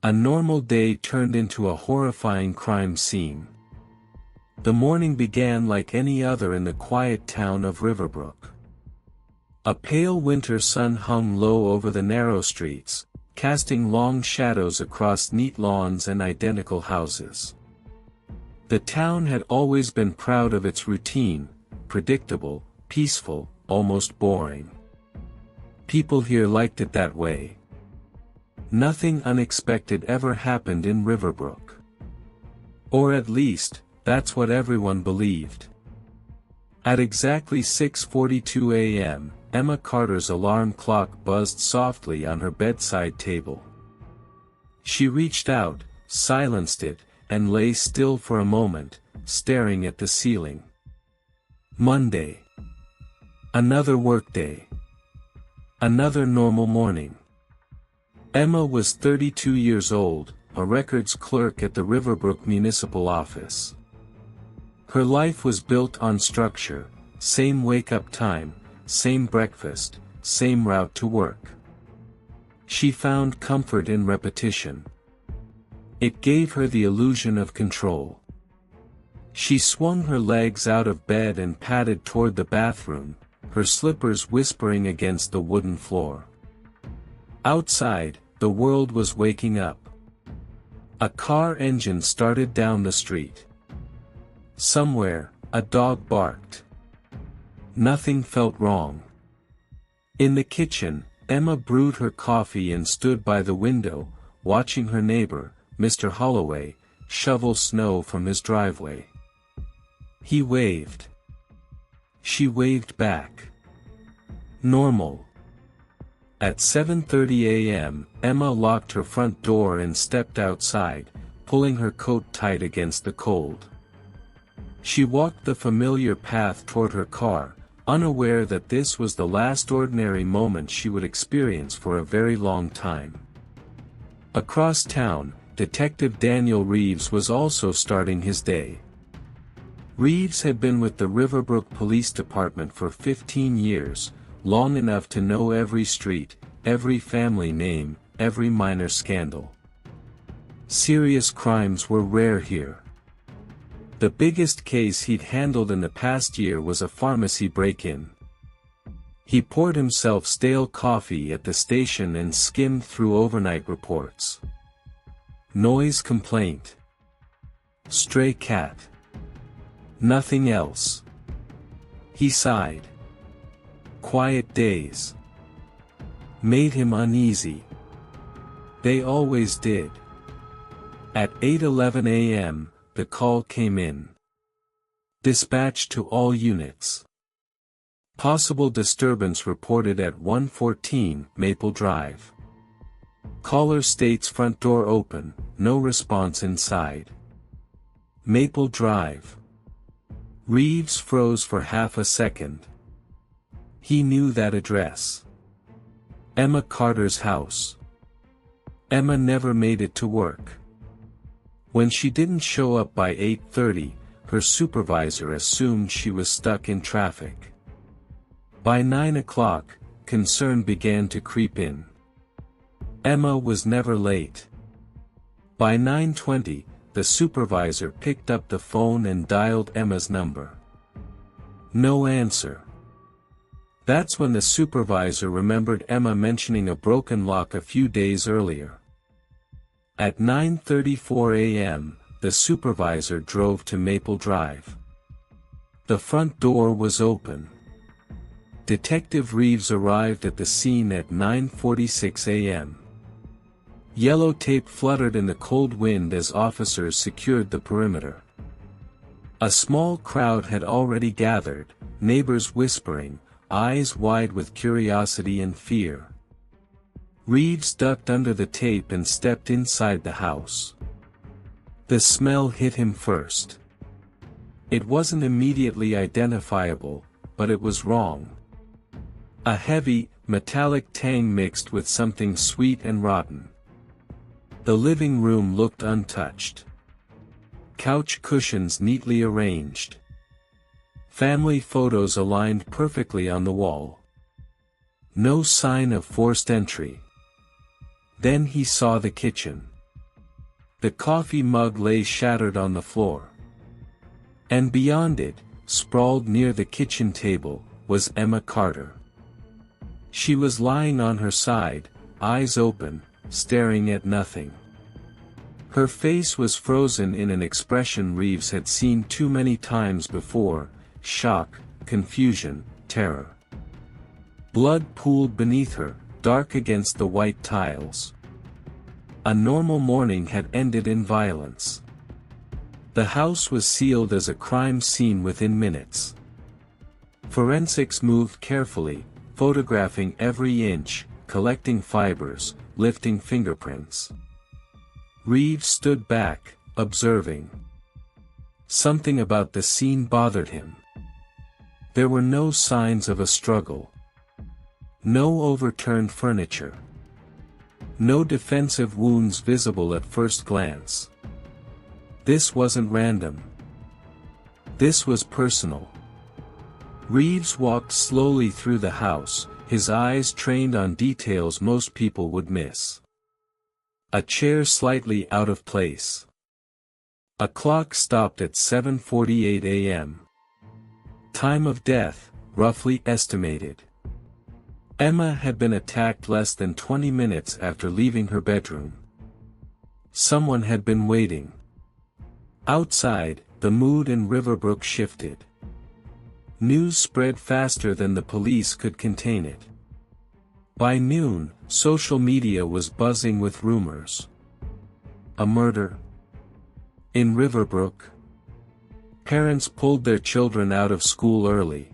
A normal day turned into a horrifying crime scene. The morning began like any other in the quiet town of Riverbrook. A pale winter sun hung low over the narrow streets, casting long shadows across neat lawns and identical houses. The town had always been proud of its routine, predictable, peaceful, almost boring. People here liked it that way. Nothing unexpected ever happened in Riverbrook. Or at least, that's what everyone believed. At exactly 6:42 a.m., Emma Carter's alarm clock buzzed softly on her bedside table. She reached out, silenced it, and lay still for a moment, staring at the ceiling. Monday. Another workday. Another normal morning. Emma was 32 years old, a records clerk at the Riverbrook Municipal Office. Her life was built on structure, same wake-up time, same breakfast, same route to work. She found comfort in repetition. It gave her the illusion of control. She swung her legs out of bed and padded toward the bathroom, her slippers whispering against the wooden floor. Outside, the world was waking up. A car engine started down the street. Somewhere, a dog barked. Nothing felt wrong. In the kitchen, Emma brewed her coffee and stood by the window, watching her neighbor, Mr. Holloway, shovel snow from his driveway. He waved. She waved back. Normal. At 7:30 a.m., Emma locked her front door and stepped outside, pulling her coat tight against the cold. She walked the familiar path toward her car, unaware that this was the last ordinary moment she would experience for a very long time. Across town, Detective Daniel Reeves was also starting his day. Reeves had been with the Riverbrook Police Department for 15 years, long enough to know every street, every family name, every minor scandal. Serious crimes were rare here. The biggest case he'd handled in the past year was a pharmacy break-in. He poured himself stale coffee at the station and skimmed through overnight reports. Noise complaint. Stray cat. Nothing else. He sighed. Quiet days. Made him uneasy. They always did. At 8:11 a.m., the call came in. Dispatch to all units. Possible disturbance reported at 114 Maple Drive. Caller states front door open, no response inside. Maple Drive. Reeves froze for half a second. He knew that address. Emma Carter's house. Emma never made it to work. When she didn't show up by 8:30, her supervisor assumed she was stuck in traffic. By 9 o'clock, concern began to creep in. Emma was never late. By 9:20, the supervisor picked up the phone and dialed Emma's number. No answer. That's when the supervisor remembered Emma mentioning a broken lock a few days earlier. At 9:34 a.m., the supervisor drove to Maple Drive. The front door was open. Detective Reeves arrived at the scene at 9:46 a.m. Yellow tape fluttered in the cold wind as officers secured the perimeter. A small crowd had already gathered, neighbors whispering, eyes wide with curiosity and fear. Reeves ducked under the tape and stepped inside the house. The smell hit him first. It wasn't immediately identifiable, but it was wrong. A heavy, metallic tang mixed with something sweet and rotten. The living room looked untouched. Couch cushions neatly arranged. Family photos aligned perfectly on the wall. No sign of forced entry. Then he saw the kitchen. The coffee mug lay shattered on the floor. And beyond it, sprawled near the kitchen table, was Emma Carter. She was lying on her side, eyes open, staring at nothing. Her face was frozen in an expression Reeves had seen too many times before: shock, confusion, terror. Blood pooled beneath her, dark against the white tiles. A normal morning had ended in violence. The house was sealed as a crime scene within minutes. Forensics moved carefully, photographing every inch, collecting fibers, lifting fingerprints. Reeves stood back, observing. Something about the scene bothered him. There were no signs of a struggle. No overturned furniture. No defensive wounds visible at first glance. This wasn't random. This was personal. Reeves walked slowly through the house, his eyes trained on details most people would miss. A chair slightly out of place. A clock stopped at 7:48 a.m. Time of death, roughly estimated. Emma had been attacked less than 20 minutes after leaving her bedroom. Someone had been waiting. Outside, the mood in Riverbrook shifted. News spread faster than the police could contain it. By noon, social media was buzzing with rumors. A murder? In Riverbrook? Parents pulled their children out of school early.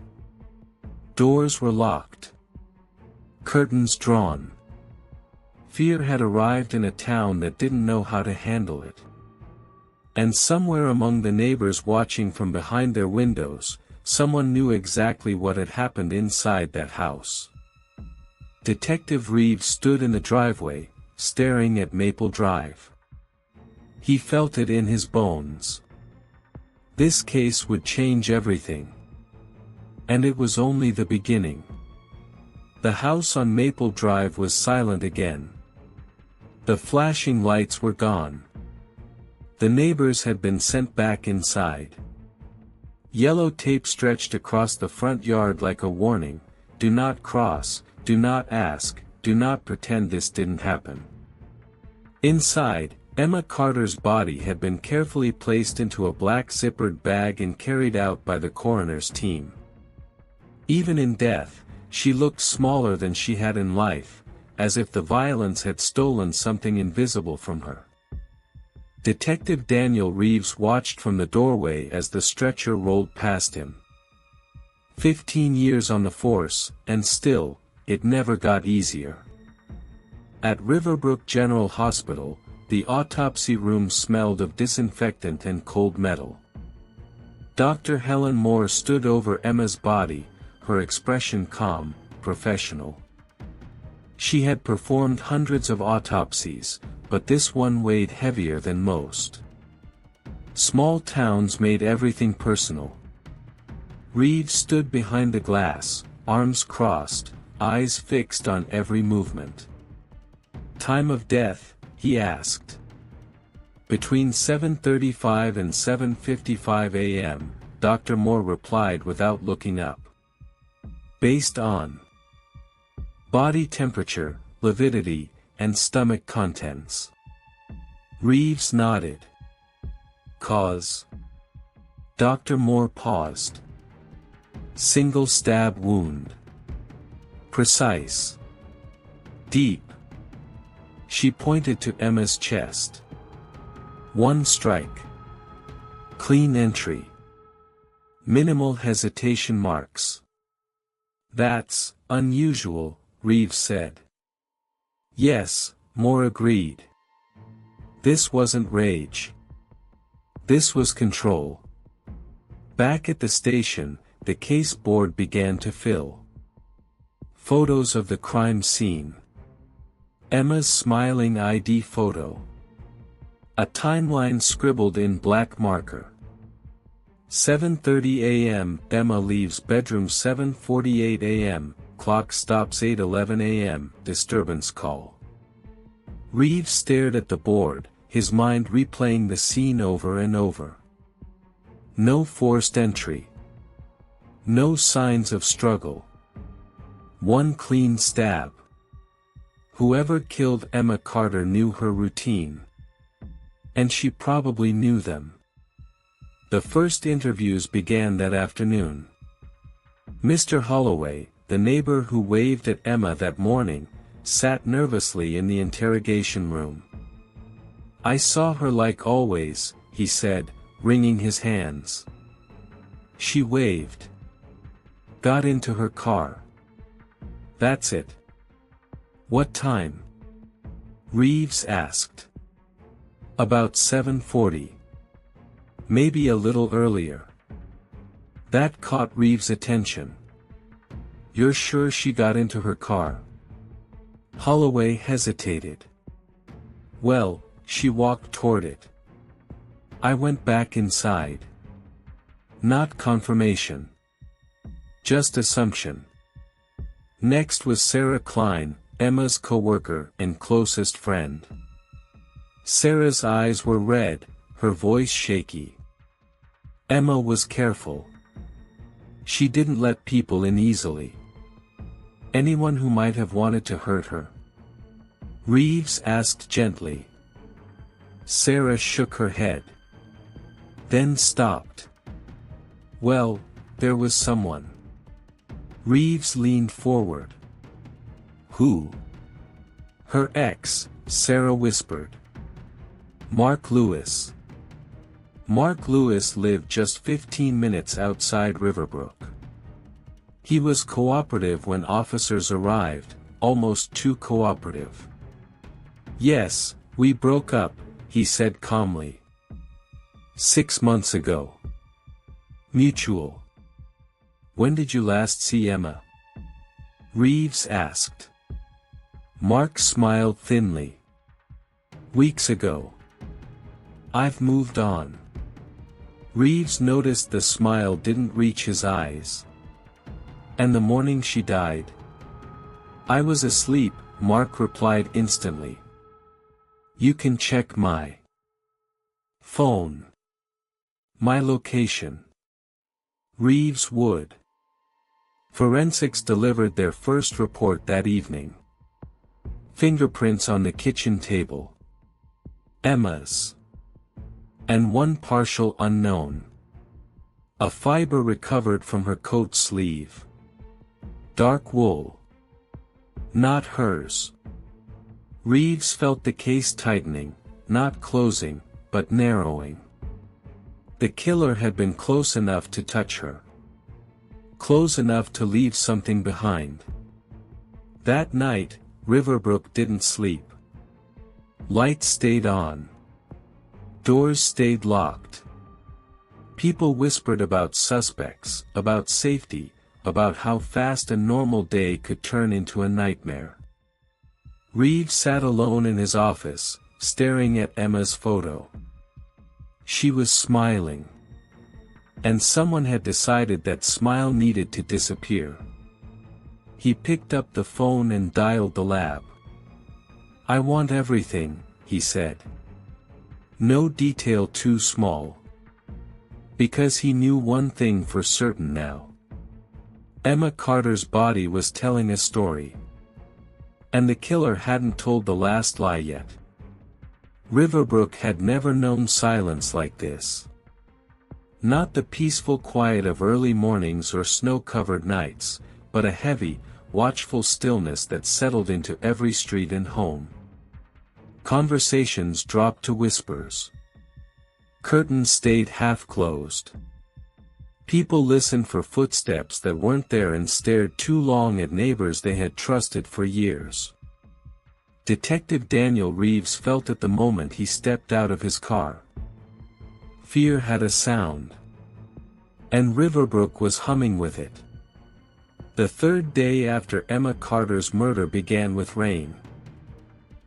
Doors were locked. Curtains drawn. Fear had arrived in a town that didn't know how to handle it. And somewhere among the neighbors watching from behind their windows, someone knew exactly what had happened inside that house. Detective Reeves stood in the driveway, staring at Maple Drive. He felt it in his bones. This case would change everything. And it was only the beginning. The house on Maple Drive was silent again. The flashing lights were gone. The neighbors had been sent back inside. Yellow tape stretched across the front yard like a warning: do not cross, do not ask, do not pretend this didn't happen. Inside, Emma Carter's body had been carefully placed into a black zippered bag and carried out by the coroner's team. Even in death, she looked smaller than she had in life, as if the violence had stolen something invisible from her. Detective Daniel Reeves watched from the doorway as the stretcher rolled past him. 15 years on the force, and still, it never got easier. At Riverbrook General Hospital, the autopsy room smelled of disinfectant and cold metal. Dr. Helen Moore stood over Emma's body, her expression calm, professional. She had performed hundreds of autopsies, but this one weighed heavier than most. Small towns made everything personal. Reeves stood behind the glass, arms crossed, eyes fixed on every movement. Time of death, he asked. Between 7:35 and 7:55 a.m., Dr. Moore replied without looking up. Based on body temperature, lividity, and stomach contents. Reeves nodded. Cause? Dr. Moore paused. Single stab wound. Precise. Deep. She pointed to Emma's chest. One strike. Clean entry. Minimal hesitation marks. That's unusual, Reeves said. Yes, Moore agreed. This wasn't rage. This was control. Back at the station, the case board began to fill. Photos of the crime scene. Emma's smiling ID photo. A timeline scribbled in black marker. 7:30 a.m. Emma leaves bedroom. 7:48 a.m. Clock stops. 8:11 a.m. Disturbance call. Reeves stared at the board, his mind replaying the scene over and over. No forced entry. No signs of struggle. One clean stab. Whoever killed Emma Carter knew her routine. And she probably knew them. The first interviews began that afternoon. Mr. Holloway, the neighbor who waved at Emma that morning, sat nervously in the interrogation room. "I saw her like always," he said, wringing his hands. "She waved. Got into her car. That's it." "What time?" Reeves asked. "About 7:40. Maybe a little earlier." That caught Reeves' attention. "You're sure she got into her car?" Holloway hesitated. "Well, she walked toward it. I went back inside." Not confirmation. Just assumption. Next was Sarah Klein, Emma's co-worker and closest friend. Sarah's eyes were red, her voice shaky. Emma was careful. She didn't let people in easily. Anyone who might have wanted to hurt her? Reeves asked gently. Sarah shook her head. Then stopped. "Well, there was someone." Reeves leaned forward. "Who?" "Her ex," Sarah whispered. "Mark Lewis." Mark Lewis lived just 15 minutes outside Riverbrook. He was cooperative when officers arrived, almost too cooperative. "Yes, we broke up," he said calmly. 6 months ago. Mutual. "When did you last see Emma?" Reeves asked. Mark smiled thinly. "Weeks ago. I've moved on." Reeves noticed the smile didn't reach his eyes. "And the morning she died?" "I was asleep," Mark replied instantly. "You can check my phone. My location." Reeves would. Forensics delivered their first report that evening. Fingerprints on the kitchen table. Emma's. And one partial unknown. A fiber recovered from her coat sleeve. Dark wool. Not hers. Reeves felt the case tightening, not closing, but narrowing. The killer had been close enough to touch her. Close enough to leave something behind. That night, Riverbrook didn't sleep. Lights stayed on. Doors stayed locked. People whispered about suspects, about safety, about how fast a normal day could turn into a nightmare. Reeves sat alone in his office, staring at Emma's photo. She was smiling. And someone had decided that smile needed to disappear. He picked up the phone and dialed the lab. "I want everything," he said. No detail too small. Because he knew one thing for certain now. Emma Carter's body was telling a story. And the killer hadn't told the last lie yet. Riverbrook had never known silence like this. Not the peaceful quiet of early mornings or snow-covered nights, but a heavy, watchful stillness that settled into every street and home. Conversations dropped to whispers. Curtains stayed half-closed. People listened for footsteps that weren't there and stared too long at neighbors they had trusted for years. Detective Daniel Reeves felt at the moment he stepped out of his car. Fear had a sound. And Riverbrook was humming with it. The third day after Emma Carter's murder began with rain.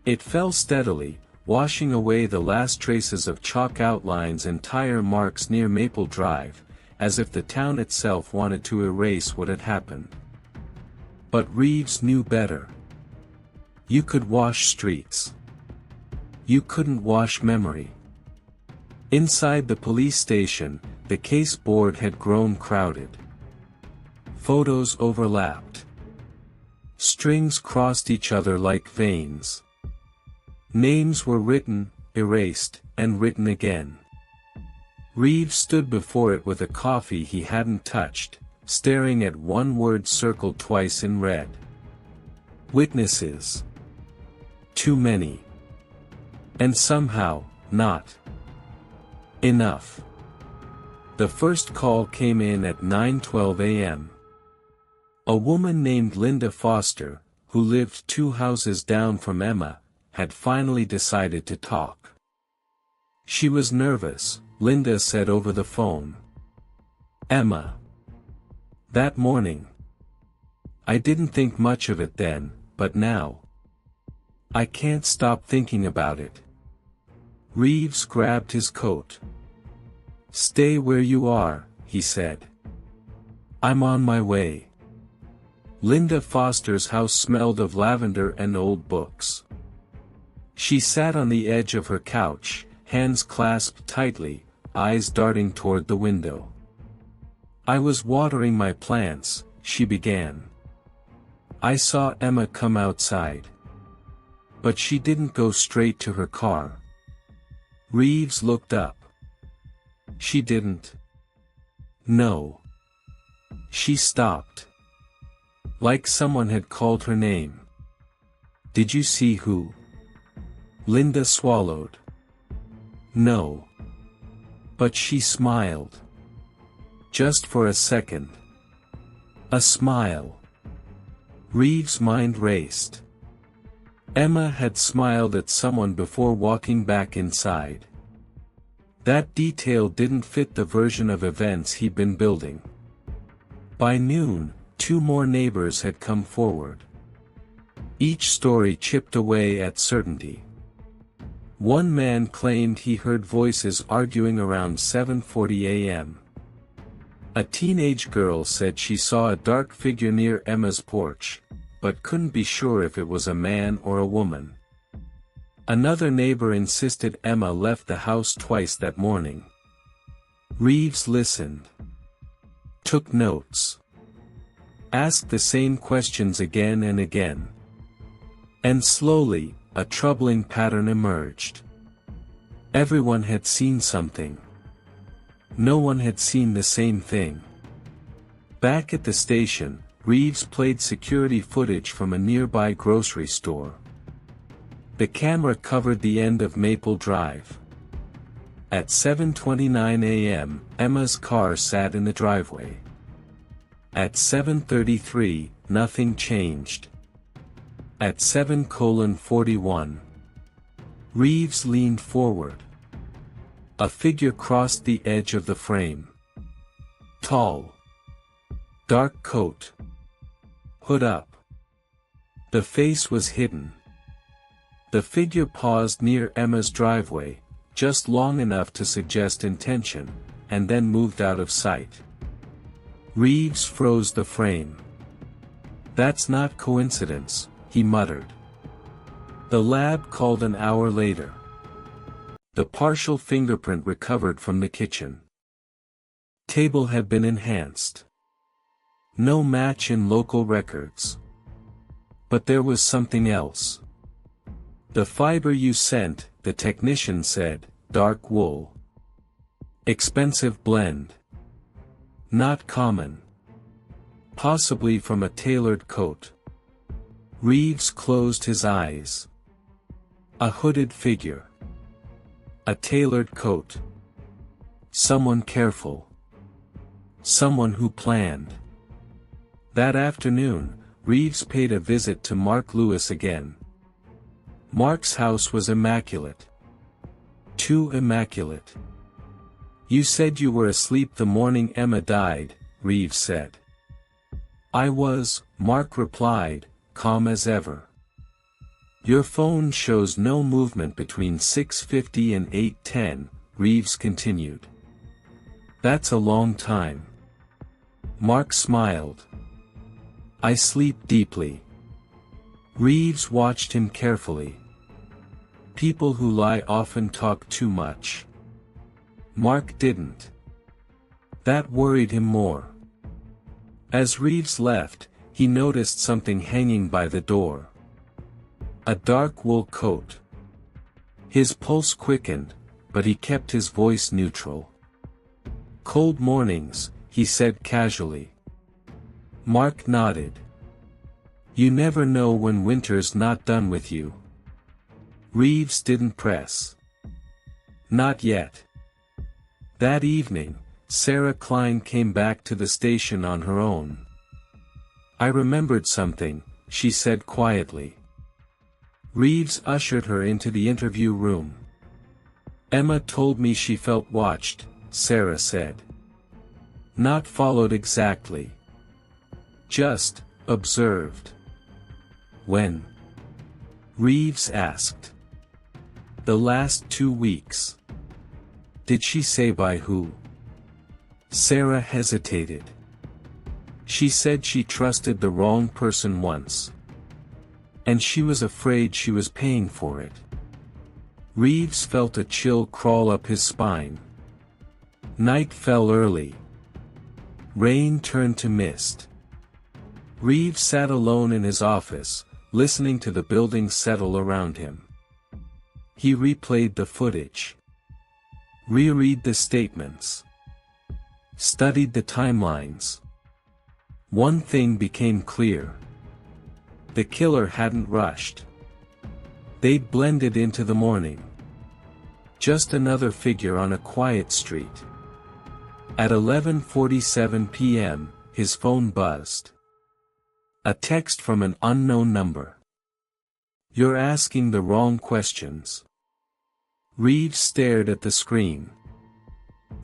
It fell steadily, washing away the last traces of chalk outlines and tire marks near Maple Drive, as if the town itself wanted to erase what had happened. But Reeves knew better. You could wash streets. You couldn't wash memory. Inside the police station, the case board had grown crowded. Photos overlapped. Strings crossed each other like veins. Names were written, erased, and written again. Reeves stood before it with a coffee he hadn't touched, staring at one word circled twice in red. Witnesses. Too many. And somehow, not enough. The first call came in at 9:12 a.m. A woman named Linda Foster, who lived 2 houses down from Emma, had finally decided to talk. She was nervous, Linda said over the phone. Emma. That morning. I didn't think much of it then, but now. I can't stop thinking about it. Reeves grabbed his coat. Stay where you are, he said. I'm on my way. Linda Foster's house smelled of lavender and old books. She sat on the edge of her couch, hands clasped tightly, eyes darting toward the window. I was watering my plants, she began. I saw Emma come outside. But she didn't go straight to her car. Reeves looked up. She didn't. No. She stopped. Like someone had called her name. Did you see who? Linda swallowed. No. But she smiled. Just for a second. A smile. Reeves' mind raced. Emma had smiled at someone before walking back inside. That detail didn't fit the version of events he'd been building. By noon, 2 more neighbors had come forward. Each story chipped away at certainty. One man claimed he heard voices arguing around 7:40 a.m. A teenage girl said she saw a dark figure near Emma's porch, but couldn't be sure if it was a man or a woman. Another neighbor insisted Emma left the house twice that morning. Reeves listened. Took notes. Asked the same questions again and again. And slowly, a troubling pattern emerged. Everyone had seen something. No one had seen the same thing. Back at the station, Reeves played security footage from a nearby grocery store. The camera covered the end of Maple Drive. At 7:29 a.m., Emma's car sat in the driveway. At 7:33, nothing changed. At 7:41, Reeves leaned forward. A figure crossed the edge of the frame. Tall. Dark coat. Hood up. The face was hidden. The figure paused near Emma's driveway, just long enough to suggest intention, and then moved out of sight. Reeves froze the frame. That's not coincidence, he muttered. The lab called an hour later. The partial fingerprint recovered from the kitchen table had been enhanced. No match in local records. But there was something else. The fiber you sent, the technician said, dark wool. Expensive blend. Not common. Possibly from a tailored coat. Reeves closed his eyes. A hooded figure. A tailored coat. Someone careful. Someone who planned. That afternoon, Reeves paid a visit to Mark Lewis again. Mark's house was immaculate. Too immaculate. You said you were asleep the morning Emma died, Reeves said. I was, Mark replied, calm as ever. Your phone shows no movement between 6:50 and 8:10, Reeves continued. That's a long time. Mark smiled. I sleep deeply. Reeves watched him carefully. People who lie often talk too much. Mark didn't. That worried him more. As Reeves left, he noticed something hanging by the door. A dark wool coat. His pulse quickened, but he kept his voice neutral. "Cold mornings," he said casually. Mark nodded. "You never know when winter's not done with you." Reeves didn't press. "Not yet." That evening, Sarah Klein came back to the station on her own. "I remembered something," she said quietly. Reeves ushered her into the interview room. "Emma told me she felt watched," Sarah said. "Not followed exactly. Just observed." "When?" Reeves asked. "The last 2 weeks." "Did she say by who?" Sarah hesitated. "She said she trusted the wrong person once. And she was afraid she was paying for it." Reeves felt a chill crawl up his spine. Night fell early. Rain turned to mist. Reeves sat alone in his office, listening to the building settle around him. He replayed the footage. Reread the statements. Studied the timelines. One thing became clear. The killer hadn't rushed. They'd blended into the morning. Just another figure on a quiet street. At 11:47 p.m., his phone buzzed. A text from an unknown number. "You're asking the wrong questions." Reeves stared at the screen.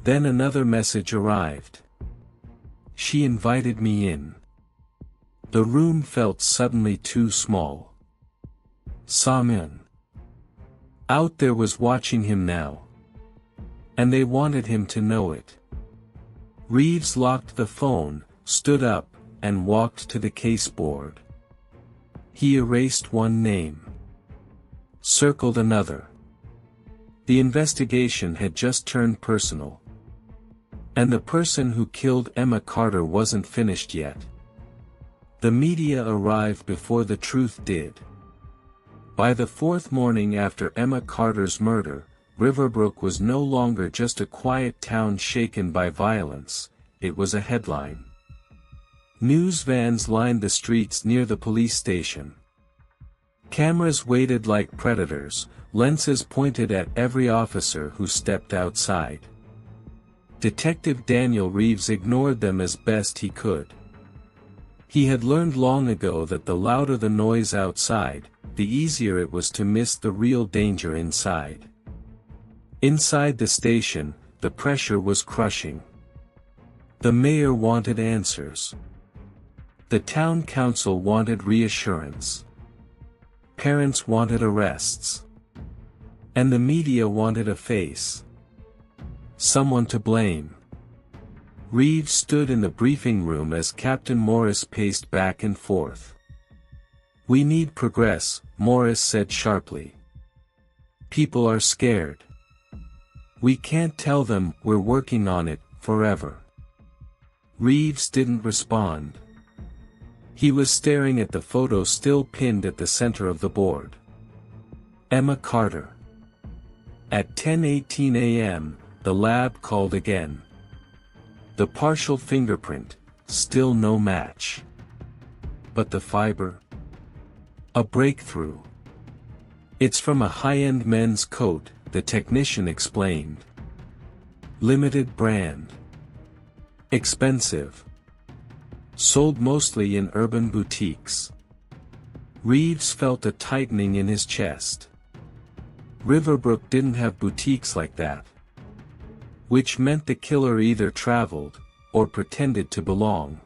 Then another message arrived. "She invited me in." The room felt suddenly too small. Someone out there was watching him now. And they wanted him to know it. Reeves locked the phone, stood up, and walked to the caseboard. He erased one name. Circled another. The investigation had just turned personal. And the person who killed Emma Carter wasn't finished yet. The media arrived before the truth did. By the 4th morning after Emma Carter's murder, Riverbrook was no longer just a quiet town shaken by violence, it was a headline. News vans lined the streets near the police station. Cameras waited like predators, lenses pointed at every officer who stepped outside. Detective Daniel Reeves ignored them as best he could. He had learned long ago that the louder the noise outside, the easier it was to miss the real danger inside. Inside the station, the pressure was crushing. The mayor wanted answers. The town council wanted reassurance. Parents wanted arrests. And the media wanted a face. Someone to blame. Reeves stood in the briefing room as Captain Morris paced back and forth. "We need progress," Morris said sharply. "People are scared. We can't tell them we're working on it forever." Reeves didn't respond. He was staring at the photo still pinned at the center of the board. Emma Carter. At 10:18 a.m., the lab called again. The partial fingerprint, still no match. But the fiber? A breakthrough. "It's from a high-end men's coat," the technician explained. "Limited brand. Expensive. Sold mostly in urban boutiques." Reeves felt a tightening in his chest. Riverbrook didn't have boutiques like that. Which meant the killer either traveled, or pretended to belong.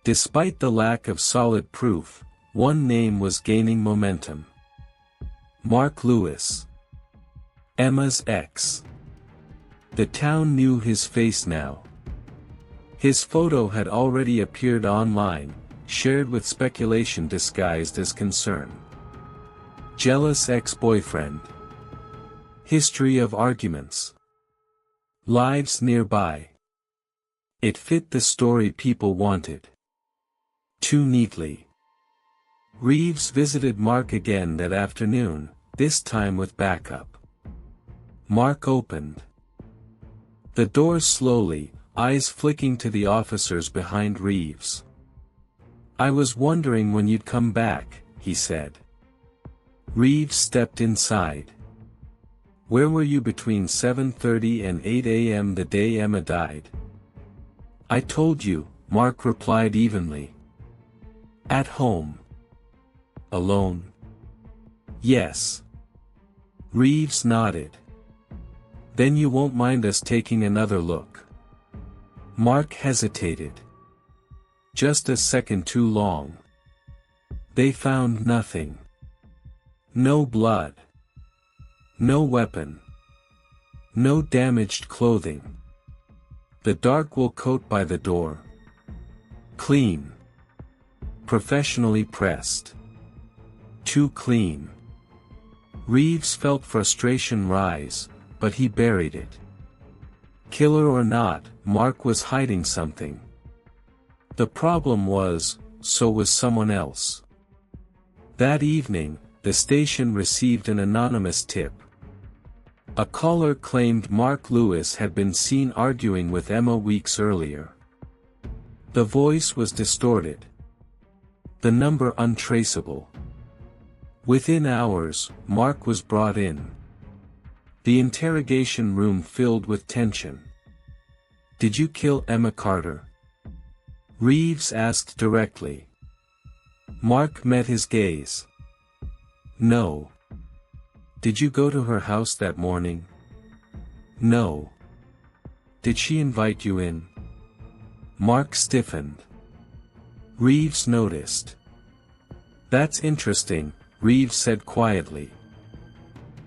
Despite the lack of solid proof, one name was gaining momentum. Mark Lewis. Emma's ex. The town knew his face now. His photo had already appeared online, shared with speculation disguised as concern. Jealous ex-boyfriend. History of arguments. Lives nearby. It fit the story people wanted. Too neatly. Reeves visited Mark again that afternoon, this time with backup. Mark opened the door slowly, eyes flicking to the officers behind Reeves. "I was wondering when you'd come back," he said. Reeves stepped inside. "Where were you between 7:30 and 8 a.m. the day Emma died?" "I told you," Mark replied evenly. "At home." "Alone?" "Yes." Reeves nodded. "Then you won't mind us taking another look?" Mark hesitated. Just a second too long. They found nothing. No blood. No weapon. No damaged clothing. The dark wool coat by the door. Clean. Professionally pressed. Too clean. Reeves felt frustration rise, but he buried it. Killer or not, Mark was hiding something. The problem was, so was someone else. That evening, the station received an anonymous tip. A caller claimed Mark Lewis had been seen arguing with Emma weeks earlier. The voice was distorted. The number untraceable. Within hours, Mark was brought in. The interrogation room filled with tension. "Did you kill Emma Carter?" Reeves asked directly. Mark met his gaze. "No." "Did you go to her house that morning?" "No." "Did she invite you in?" Mark stiffened. Reeves noticed. "That's interesting," Reeves said quietly.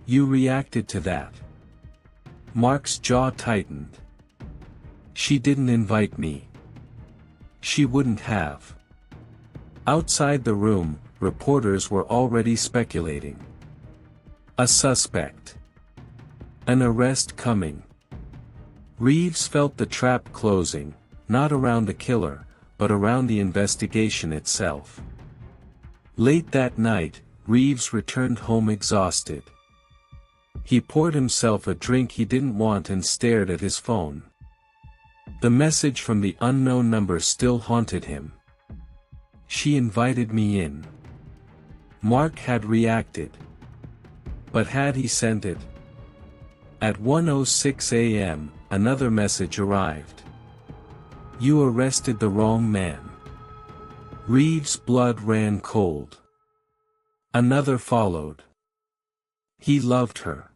"You reacted to that." Mark's jaw tightened. "She didn't invite me." "She wouldn't have." Outside the room, reporters were already speculating. A suspect. An arrest coming. Reeves felt the trap closing, not around the killer, but around the investigation itself. Late that night, Reeves returned home exhausted. He poured himself a drink he didn't want and stared at his phone. The message from the unknown number still haunted him. "She invited me in." Mark had reacted. But had he sent it? At 1:06 a.m., another message arrived. "You arrested the wrong man." Reeves' blood ran cold. Another followed. "He loved her.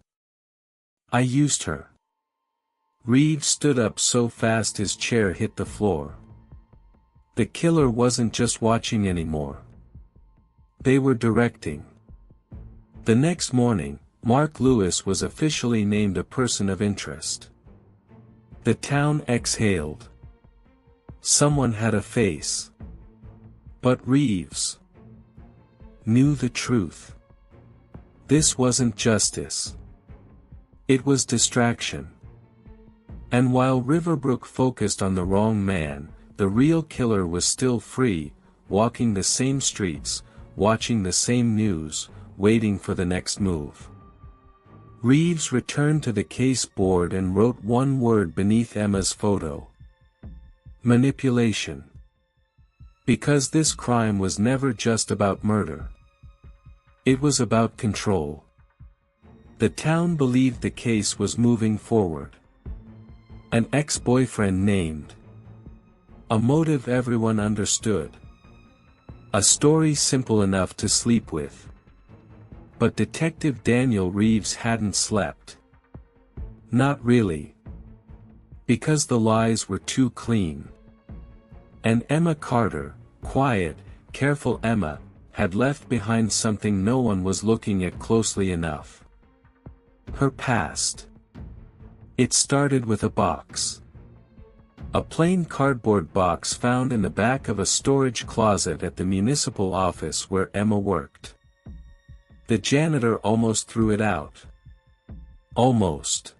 I used her." Reeves stood up so fast his chair hit the floor. The killer wasn't just watching anymore. They were directing. The next morning, Mark Lewis was officially named a person of interest. The town exhaled. Someone had a face. But Reeves knew the truth. This wasn't justice. It was distraction. And while Riverbrook focused on the wrong man, the real killer was still free, walking the same streets, watching the same news, waiting for the next move. Reeves returned to the case board and wrote one word beneath Emma's photo. Manipulation. Because this crime was never just about murder. It was about control. The town believed the case was moving forward. An ex-boyfriend named. A motive everyone understood. A story simple enough to sleep with. But Detective Daniel Reeves hadn't slept. Not really. Because the lies were too clean. And Emma Carter, quiet, careful Emma, had left behind something no one was looking at closely enough. Her past. It started with a box. A plain cardboard box found in the back of a storage closet at the municipal office where Emma worked. The janitor almost threw it out. Almost.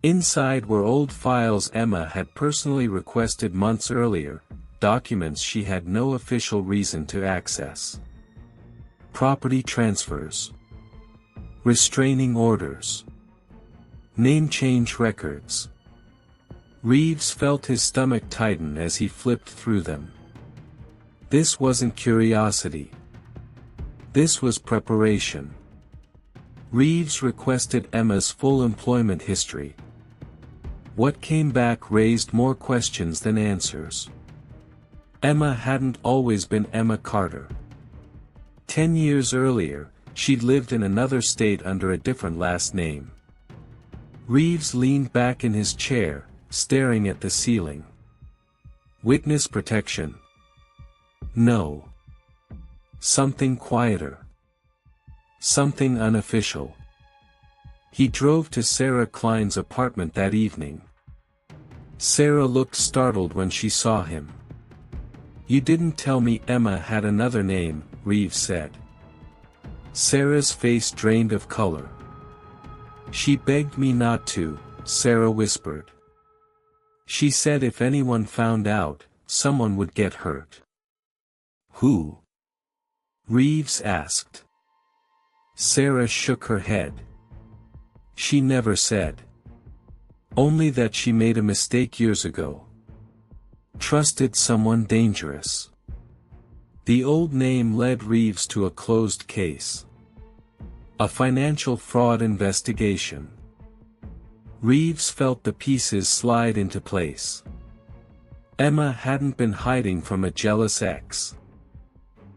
Inside were old files Emma had personally requested months earlier, documents she had no official reason to access. Property transfers. Restraining orders. Name change records. Reeves felt his stomach tighten as he flipped through them. This wasn't curiosity. This was preparation. Reeves requested Emma's full employment history. What came back raised more questions than answers. Emma hadn't always been Emma Carter. 10 years earlier, she'd lived in another state under a different last name. Reeves leaned back in his chair, staring at the ceiling. Witness protection? No. Something quieter. Something unofficial. He drove to Sarah Klein's apartment that evening. Sarah looked startled when she saw him. "You didn't tell me Emma had another name," Reeves said. Sarah's face drained of color. "She begged me not to," Sarah whispered. "She said if anyone found out, someone would get hurt." "Who?" Reeves asked. Sarah shook her head. "She never said. Only that she made a mistake years ago. Trusted someone dangerous." The old name led Reeves to a closed case. A financial fraud investigation. Reeves felt the pieces slide into place. Emma hadn't been hiding from a jealous ex.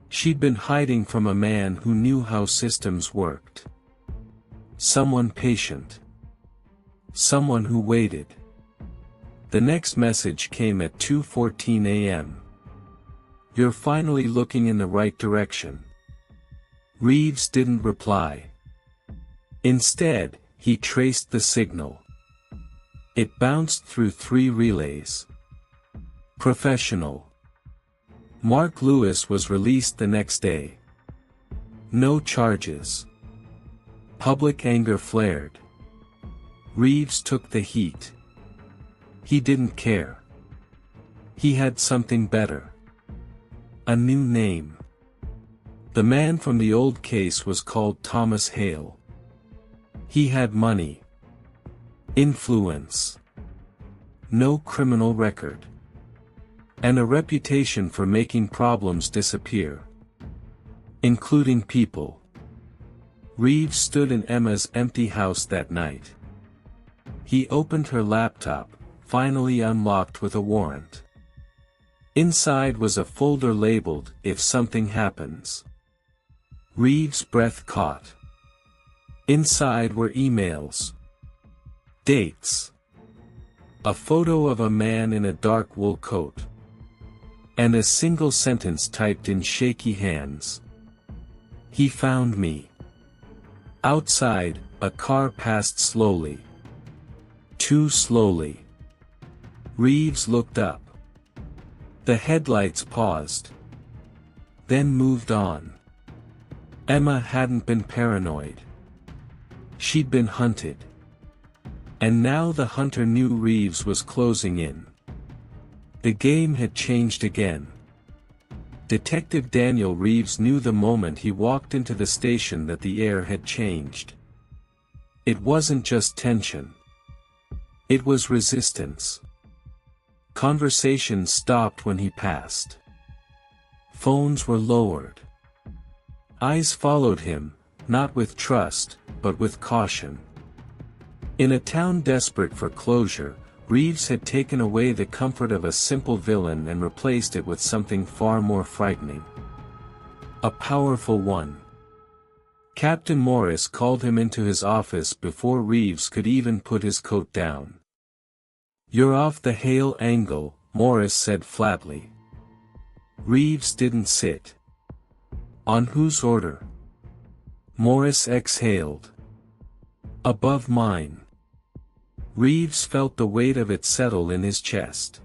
She'd been hiding from a man who knew how systems worked. Someone patient. Someone who waited. The next message came at 2:14 a.m. "You're finally looking in the right direction." Reeves didn't reply. Instead, he traced the signal. It bounced through 3 relays. Professional. Mark Lewis was released the next day. No charges. Public anger flared. Reeves took the heat. He didn't care. He had something better. A new name. The man from the old case was called Thomas Hale. He had money. Influence. No criminal record. And a reputation for making problems disappear. Including people. Reeves stood in Emma's empty house that night. He opened her laptop, finally unlocked with a warrant. Inside was a folder labeled, "If something happens." Reeves' breath caught. Inside were emails. Dates. A photo of a man in a dark wool coat. And a single sentence typed in shaky hands. "He found me." Outside, a car passed slowly. Too slowly. Reeves looked up. The headlights paused. Then moved on. Emma hadn't been paranoid. She'd been hunted. And now the hunter knew Reeves was closing in. The game had changed again. Detective Daniel Reeves knew the moment he walked into the station that the air had changed. It wasn't just tension. It was resistance. Conversations stopped when he passed. Phones were lowered. Eyes followed him, not with trust, but with caution. In a town desperate for closure, Reeves had taken away the comfort of a simple villain and replaced it with something far more frightening. A powerful one. Captain Morris called him into his office before Reeves could even put his coat down. "You're off the Hale angle," Morris said flatly. Reeves didn't sit. "On whose order?" Morris exhaled. "Above mine." Reeves felt the weight of it settle in his chest.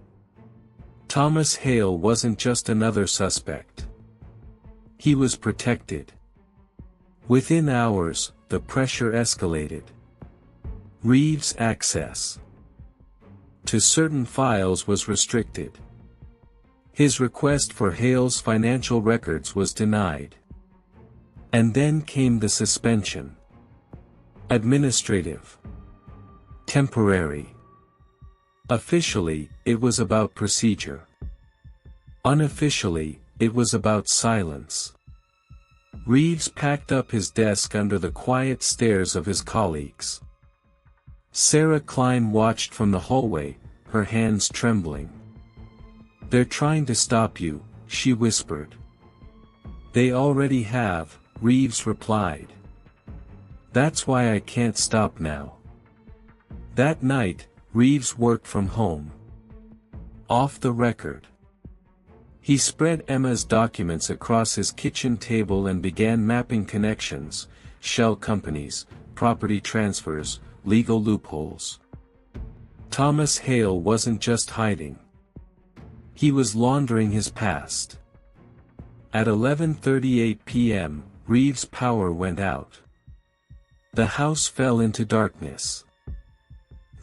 Thomas Hale wasn't just another suspect. He was protected. Within hours, the pressure escalated. Reeves' access to certain files was restricted. His request for Hale's financial records was denied. And then came the suspension. Administrative. Temporary. Officially, it was about procedure. Unofficially, it was about silence. Reeves packed up his desk under the quiet stares of his colleagues. Sarah Klein watched from the hallway, her hands trembling. "They're trying to stop you," she whispered. "They already have," Reeves replied. "That's why I can't stop now." That night, Reeves worked from home. Off the record. He spread Emma's documents across his kitchen table and began mapping connections, shell companies, property transfers, legal loopholes. Thomas Hale wasn't just hiding. He was laundering his past. At 11:38 p.m., Reeves' power went out. The house fell into darkness.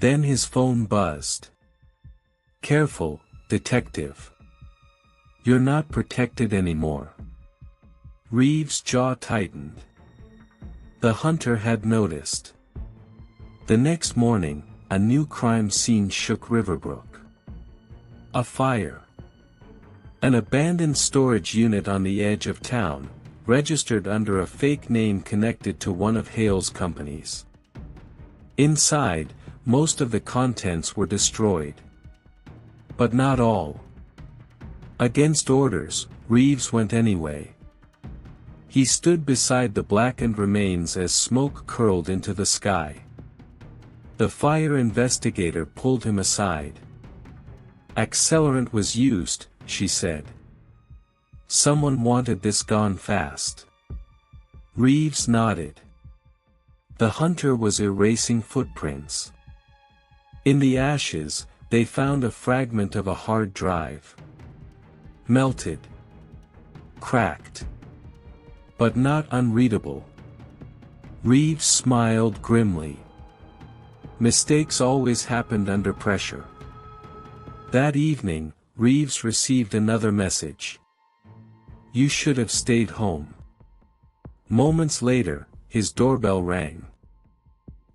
Then his phone buzzed. "Careful, detective. You're not protected anymore." Reeves' jaw tightened. The hunter had noticed. The next morning, a new crime scene shook Riverbrook. A fire. An abandoned storage unit on the edge of town, registered under a fake name connected to one of Hale's companies. Inside, most of the contents were destroyed. But not all. Against orders, Reeves went anyway. He stood beside the blackened remains as smoke curled into the sky. The fire investigator pulled him aside. "Accelerant was used," she said. "Someone wanted this gone fast." Reeves nodded. The hunter was erasing footprints. In the ashes, they found a fragment of a hard drive. Melted. Cracked. But not unreadable. Reeves smiled grimly. Mistakes always happened under pressure. That evening, Reeves received another message. "You should have stayed home." Moments later, his doorbell rang.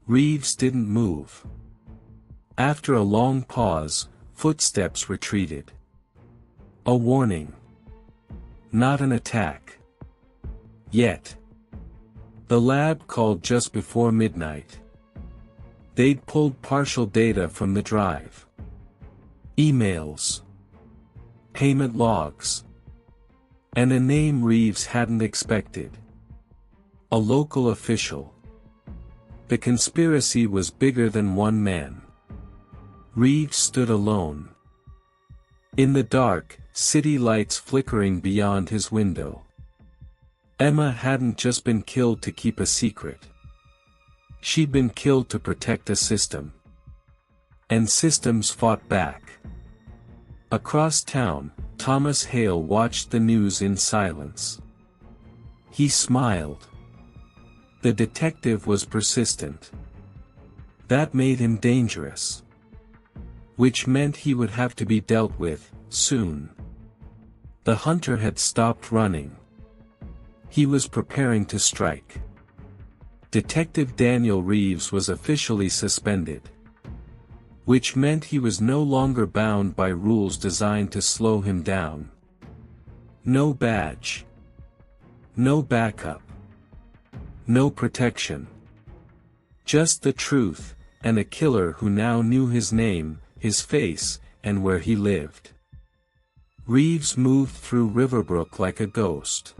Reeves didn't move. After a long pause, footsteps retreated. A warning. Not an attack. Yet. The lab called just before midnight. They'd pulled partial data from the drive. Emails. Payment logs. And a name Reeves hadn't expected. A local official. The conspiracy was bigger than one man. Reeves stood alone. In the dark, city lights flickering beyond his window. Emma hadn't just been killed to keep a secret. She'd been killed to protect a system. And systems fought back. Across town, Thomas Hale watched the news in silence. He smiled. The detective was persistent. That made him dangerous. Which meant he would have to be dealt with, soon. The hunter had stopped running. He was preparing to strike. Detective Daniel Reeves was officially suspended. Which meant he was no longer bound by rules designed to slow him down. No badge. No backup. No protection. Just the truth, and a killer who now knew his name, his face, and where he lived. Reeves moved through Riverbrook like a ghost.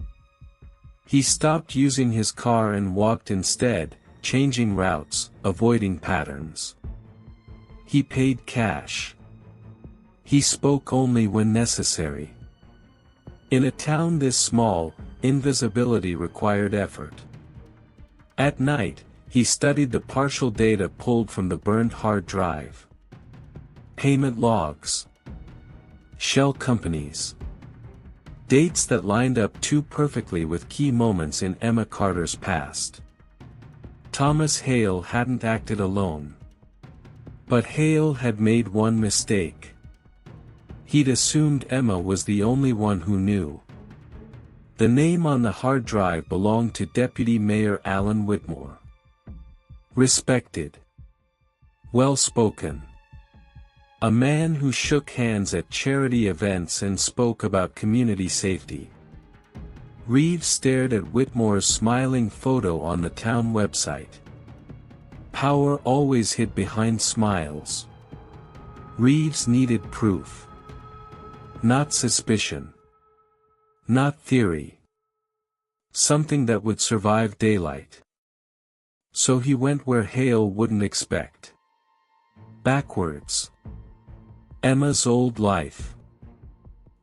He stopped using his car and walked instead, changing routes, avoiding patterns. He paid cash. He spoke only when necessary. In a town this small, invisibility required effort. At night, he studied the partial data pulled from the burned hard drive. Payment logs. Shell companies. Dates that lined up too perfectly with key moments in Emma Carter's past. Thomas Hale hadn't acted alone. But Hale had made one mistake. He'd assumed Emma was the only one who knew. The name on the hard drive belonged to Deputy Mayor Alan Whitmore. Respected. Well-spoken. A man who shook hands at charity events and spoke about community safety. Reeves stared at Whitmore's smiling photo on the town website. Power always hid behind smiles. Reeves needed proof. Not suspicion. Not theory. Something that would survive daylight. So he went where Hale wouldn't expect. Backwards. Emma's old life.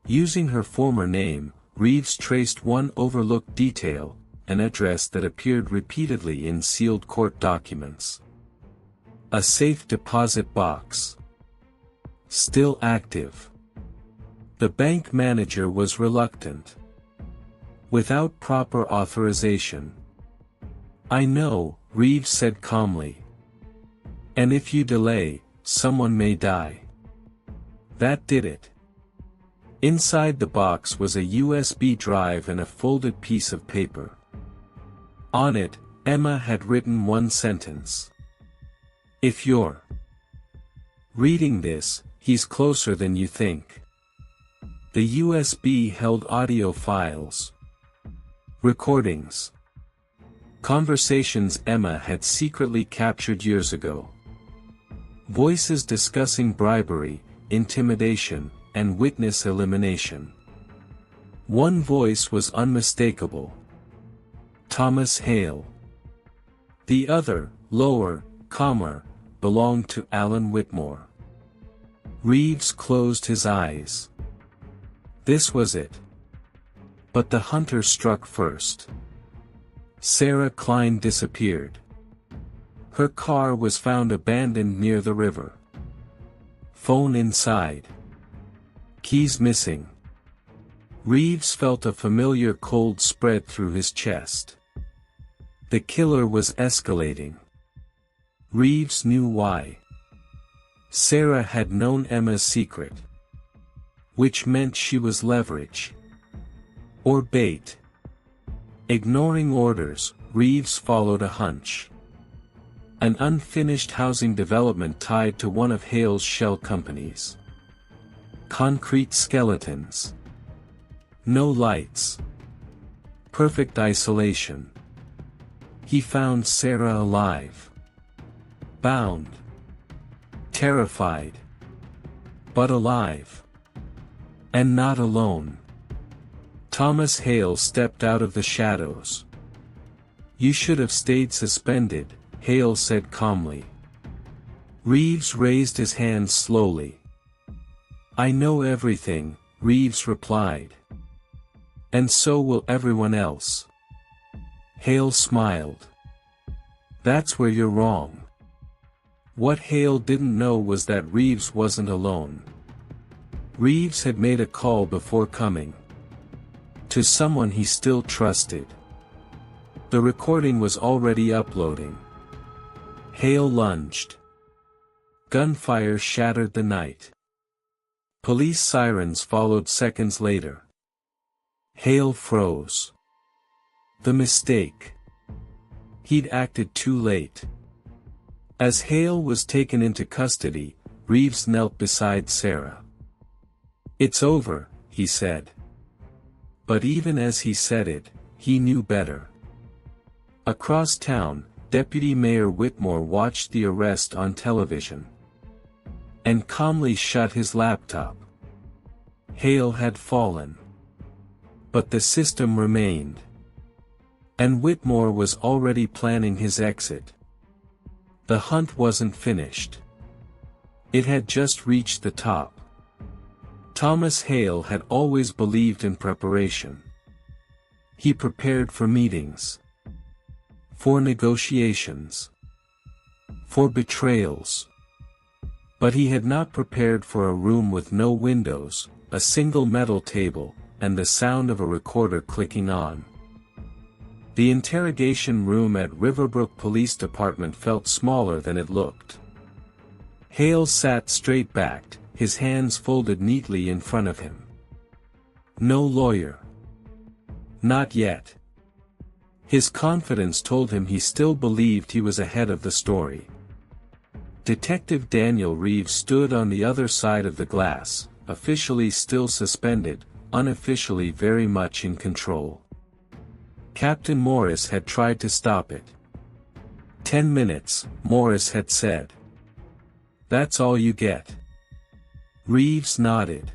Using her former name, Reeves traced one overlooked detail, an address that appeared repeatedly in sealed court documents. A safe deposit box. Still active. The bank manager was reluctant. Without proper authorization. "I know," Reeves said calmly. "And if you delay, someone may die." That did it. Inside the box was a USB drive and a folded piece of paper. On it, Emma had written one sentence. "If you're reading this, he's closer than you think." The USB held audio files. Recordings. Conversations Emma had secretly captured years ago. Voices discussing bribery, intimidation, and witness elimination. One voice was unmistakable. Thomas Hale. The other, lower, calmer, belonged to Alan Whitmore. Reeves closed his eyes. This was it. But the hunter struck first. Sarah Klein disappeared. Her car was found abandoned near the river. Phone inside. Keys missing. Reeves felt a familiar cold spread through his chest. The killer was escalating. Reeves knew why. Sarah had known Emma's secret. Which meant she was leverage. Or bait. Ignoring orders, Reeves followed a hunch. An unfinished housing development tied to one of Hale's shell companies. Concrete skeletons. No lights. Perfect isolation. He found Sarah alive. Bound. Terrified. But alive. And not alone. Thomas Hale stepped out of the shadows. "You should have stayed suspended," Hale said calmly. Reeves raised his hand slowly. "I know everything," Reeves replied. "And so will everyone else." Hale smiled. "That's where you're wrong." What Hale didn't know was that Reeves wasn't alone. Reeves had made a call before coming. To someone he still trusted. The recording was already uploading. Hale lunged. Gunfire shattered the night. Police sirens followed seconds later. Hale froze. The mistake. He'd acted too late. As Hale was taken into custody, Reeves knelt beside Sarah. "It's over," he said. But even as he said it, he knew better. Across town, Deputy Mayor Whitmore watched the arrest on television. And calmly shut his laptop. Hale had fallen. But the system remained. And Whitmore was already planning his exit. The hunt wasn't finished. It had just reached the top. Thomas Hale had always believed in preparation. He prepared for meetings. For negotiations. For betrayals. But he had not prepared for a room with no windows, a single metal table, and the sound of a recorder clicking on. The interrogation room at Riverbrook Police Department felt smaller than it looked. Hale sat straight-backed, his hands folded neatly in front of him. No lawyer. Not yet. His confidence told him he still believed he was ahead of the story. Detective Daniel Reeves stood on the other side of the glass, officially still suspended, unofficially very much in control. Captain Morris had tried to stop it. 10 minutes, Morris had said. That's all you get. Reeves nodded.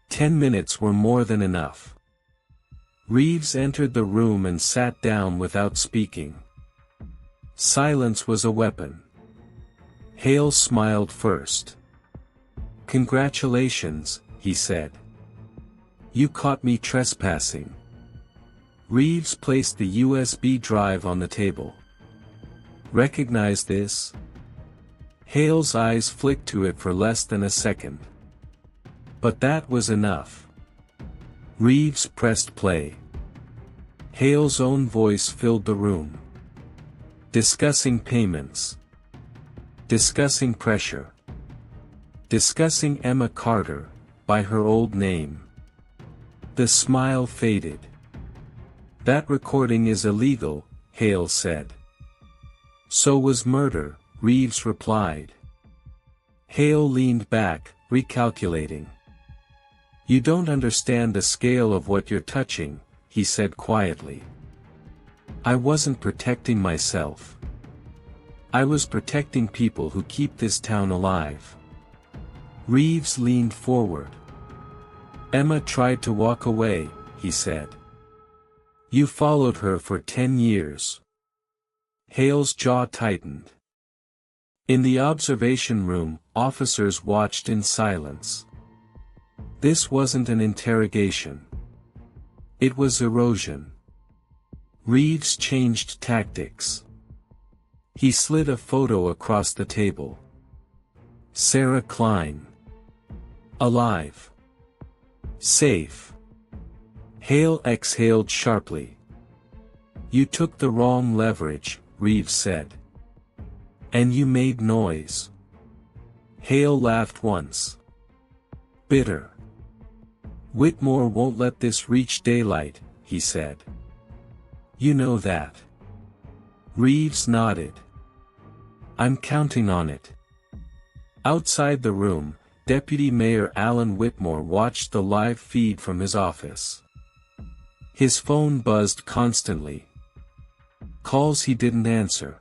10 minutes were more than enough. Reeves entered the room and sat down without speaking. Silence was a weapon. Hale smiled first. "Congratulations," he said. "You caught me trespassing." Reeves placed the USB drive on the table. "Recognize this?" Hale's eyes flicked to it for less than a second. But that was enough. Reeves pressed play. Hale's own voice filled the room. Discussing payments. Discussing pressure. Discussing Emma Carter, by her old name. The smile faded. "That recording is illegal," Hale said. "So was murder," Reeves replied. Hale leaned back, recalculating. "You don't understand the scale of what you're touching," he said quietly. "I wasn't protecting myself. I was protecting people who keep this town alive." Reeves leaned forward. "Emma tried to walk away," he said. "You followed her for 10 years. Hale's jaw tightened. In the observation room, officers watched in silence. This wasn't an interrogation. It was erosion. Reeves changed tactics. He slid a photo across the table. Sarah Klein. Alive. Safe. Hale exhaled sharply. "You took the wrong leverage," Reeves said. "And you made noise." Hale laughed once. Bitter. "Whitmore won't let this reach daylight," he said. "You know that." Reeves nodded. "I'm counting on it." Outside the room, Deputy Mayor Alan Whitmore watched the live feed from his office. His phone buzzed constantly. Calls he didn't answer.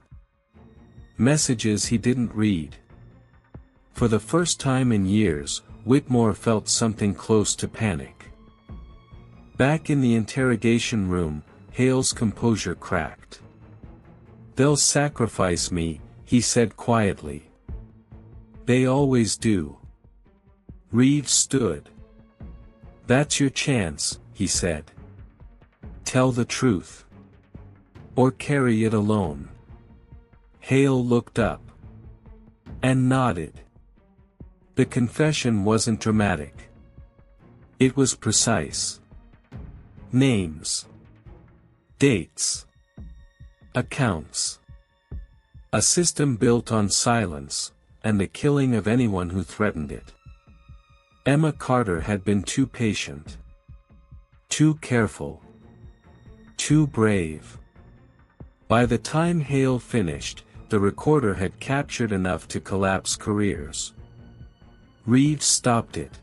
Messages he didn't read. For the first time in years, Whitmore felt something close to panic. Back in the interrogation room, Hale's composure cracked. "They'll sacrifice me," he said quietly. "They always do." Reeves stood. "That's your chance," he said. "Tell the truth. Or carry it alone." Hale looked up. And nodded. The confession wasn't dramatic. It was precise. Names. Dates. Accounts. A system built on silence, and the killing of anyone who threatened it. Emma Carter had been too patient. Too careful. Too brave. By the time Hale finished, the recorder had captured enough to collapse careers. Reeves stopped it.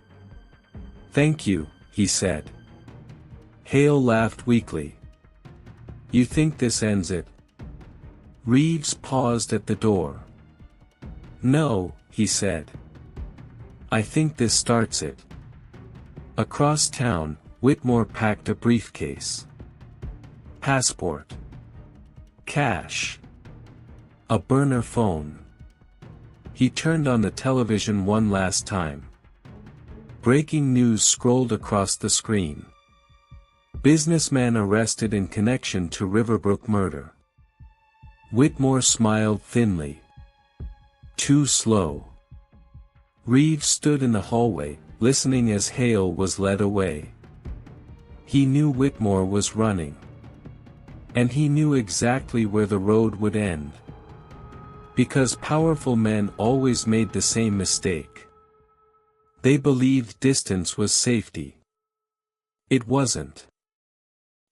"Thank you," he said. Hale laughed weakly. "You think this ends it?" Reeves paused at the door. "No," he said. "I think this starts it." Across town, Whitmore packed a briefcase. Passport. Cash. A burner phone. He turned on the television one last time. Breaking news scrolled across the screen. Businessman arrested in connection to Riverbrook murder. Whitmore smiled thinly. Too slow. Reeves stood in the hallway, listening as Hale was led away. He knew Whitmore was running. And he knew exactly where the road would end. Because powerful men always made the same mistake. They believed distance was safety. It wasn't.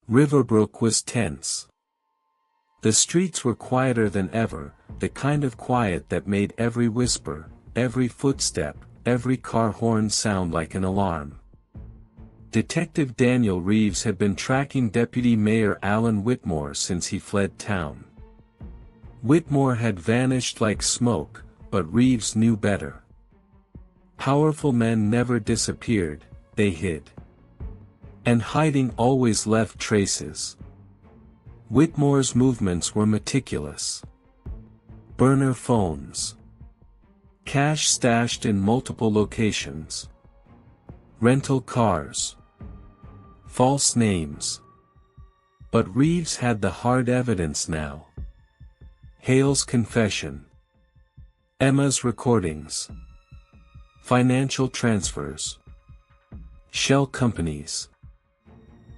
Riverbrook was tense. The streets were quieter than ever, the kind of quiet that made every whisper, every footstep, every car horn sound like an alarm. Detective Daniel Reeves had been tracking Deputy Mayor Alan Whitmore since he fled town. Whitmore had vanished like smoke, but Reeves knew better. Powerful men never disappeared, they hid. And hiding always left traces. Whitmore's movements were meticulous. Burner phones. Cash stashed in multiple locations. Rental cars. False names. But Reeves had the hard evidence now. Hale's confession. Emma's recordings. Financial transfers. Shell companies.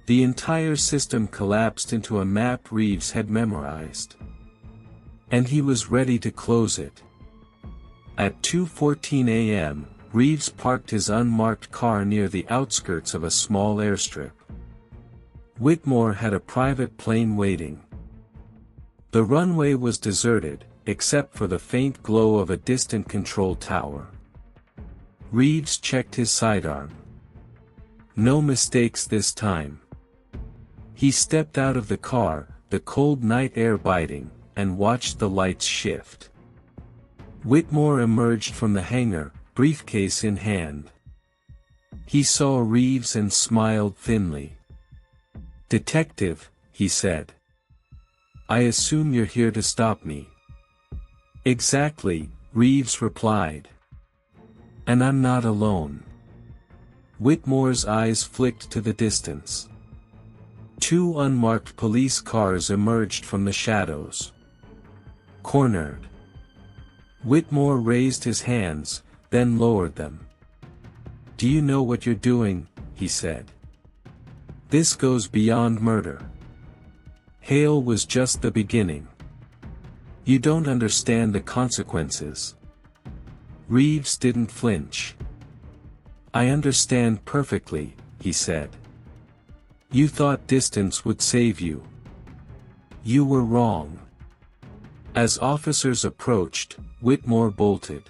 The entire system collapsed into a map Reeves had memorized. And he was ready to close it. At 2:14 a.m., Reeves parked his unmarked car near the outskirts of a small airstrip. Whitmore had a private plane waiting. The runway was deserted, except for the faint glow of a distant control tower. Reeves checked his sidearm. No mistakes this time. He stepped out of the car, the cold night air biting, and watched the lights shift. Whitmore emerged from the hangar, briefcase in hand. He saw Reeves and smiled thinly. "Detective," he said. "I assume you're here to stop me." "Exactly," Reeves replied. "And I'm not alone." Whitmore's eyes flicked to the distance. Two unmarked police cars emerged from the shadows. Cornered. Whitmore raised his hands, then lowered them. "Do you know what you're doing?" he said. "This goes beyond murder. Hale was just the beginning. You don't understand the consequences." Reeves didn't flinch. "I understand perfectly," he said. "You thought distance would save you. You were wrong." As officers approached, Whitmore bolted.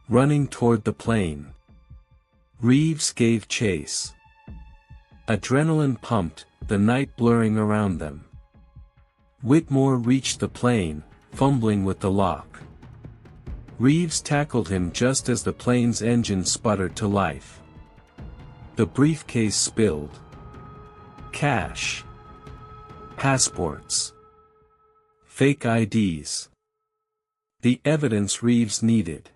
Running toward the plane. Reeves gave chase. Adrenaline pumped, the night blurring around them. Whitmore reached the plane, fumbling with the lock. Reeves tackled him just as the plane's engine sputtered to life. The briefcase spilled. Cash. Passports. Fake IDs. The evidence Reeves needed.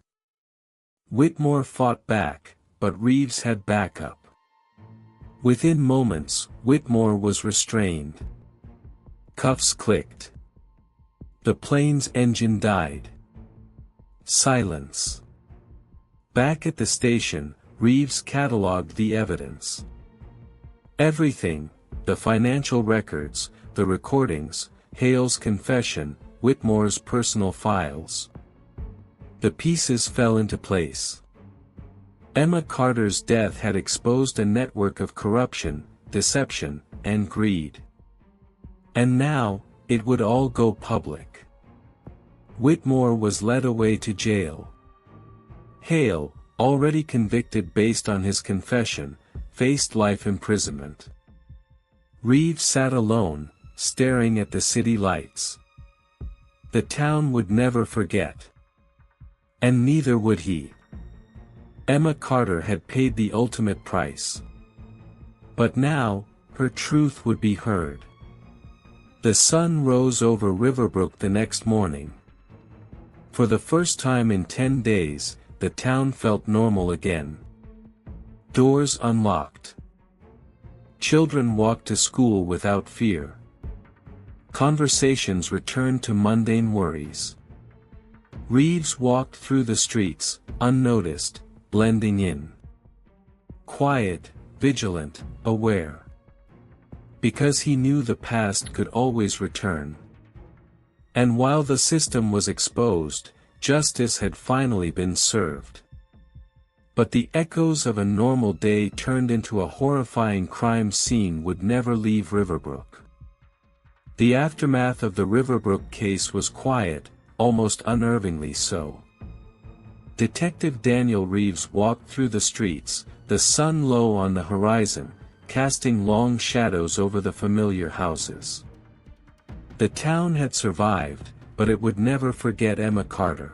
Whitmore fought back, but Reeves had backup. Within moments, Whitmore was restrained. Cuffs clicked. The plane's engine died. Silence. Back at the station, Reeves cataloged the evidence. Everything, the financial records, the recordings, Hale's confession, Whitmore's personal files. The pieces fell into place. Emma Carter's death had exposed a network of corruption, deception, and greed. And now, it would all go public. Whitmore was led away to jail. Hale, already convicted based on his confession, faced life imprisonment. Reeves sat alone, staring at the city lights. The town would never forget. And neither would he. Emma Carter had paid the ultimate price. But now, her truth would be heard. The sun rose over Riverbrook the next morning. For the first time in 10 days, the town felt normal again. Doors unlocked. Children walked to school without fear. Conversations returned to mundane worries. Reeves walked through the streets, unnoticed, blending in. Quiet, vigilant, aware. Because he knew the past could always return. And while the system was exposed, justice had finally been served. But the echoes of a normal day turned into a horrifying crime scene would never leave Riverbrook. The aftermath of the Riverbrook case was quiet, almost unnervingly so. Detective Daniel Reeves walked through the streets, the sun low on the horizon, casting long shadows over the familiar houses. The town had survived, but it would never forget Emma Carter.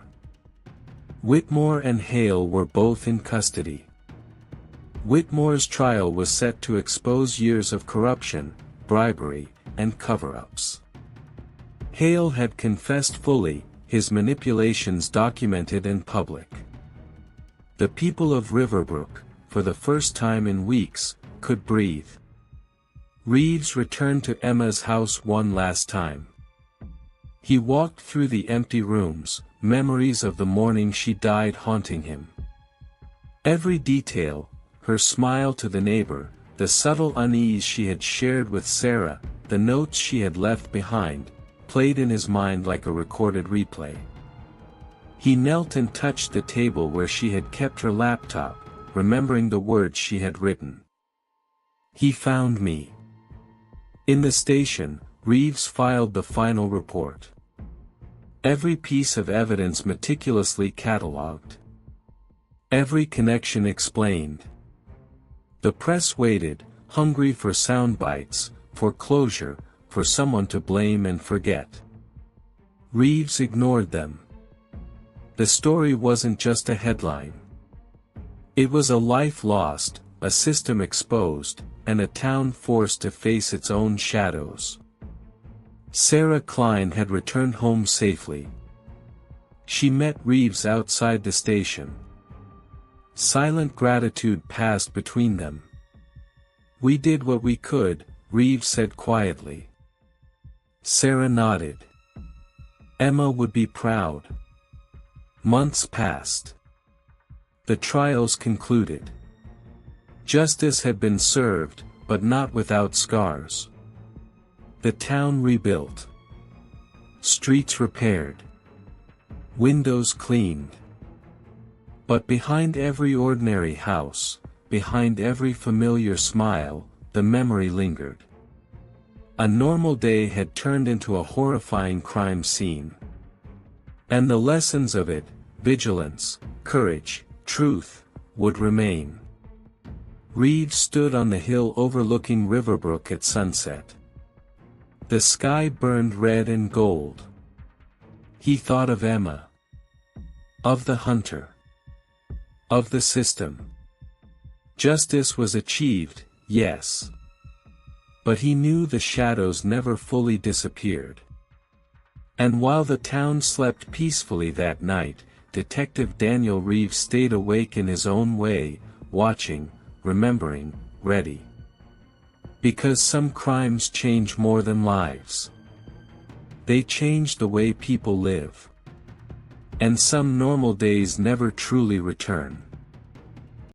Whitmore and Hale were both in custody. Whitmore's trial was set to expose years of corruption, bribery, and cover-ups. Hale had confessed fully, his manipulations documented in public. The people of Riverbrook, for the first time in weeks, could breathe. Reeves returned to Emma's house one last time. He walked through the empty rooms, memories of the morning she died haunting him. Every detail, her smile to the neighbor, the subtle unease she had shared with Sarah, the notes she had left behind, played in his mind like a recorded replay. He knelt and touched the table where she had kept her laptop, remembering the words she had written. "He found me." In the station, Reeves filed the final report. Every piece of evidence meticulously catalogued. Every connection explained. The press waited, hungry for sound bites, for closure, for someone to blame and forget. Reeves ignored them. The story wasn't just a headline. It was a life lost, a system exposed, and a town forced to face its own shadows. Sarah Klein had returned home safely. She met Reeves outside the station. Silent gratitude passed between them. "We did what we could," Reeves said quietly. Sarah nodded. Emma would be proud. Months passed. The trials concluded. Justice had been served, but not without scars. The town rebuilt. Streets repaired. Windows cleaned. But behind every ordinary house, behind every familiar smile, the memory lingered. A normal day had turned into a horrifying crime scene. And the lessons of it, vigilance, courage, truth, would remain. Reeves stood on the hill overlooking Riverbrook at sunset. The sky burned red and gold. He thought of Emma. Of the hunter. Of the system. Justice was achieved, yes. But he knew the shadows never fully disappeared. And while the town slept peacefully that night, Detective Daniel Reeves stayed awake in his own way, watching, remembering, ready. Because some crimes change more than lives. They change the way people live. And some normal days never truly return.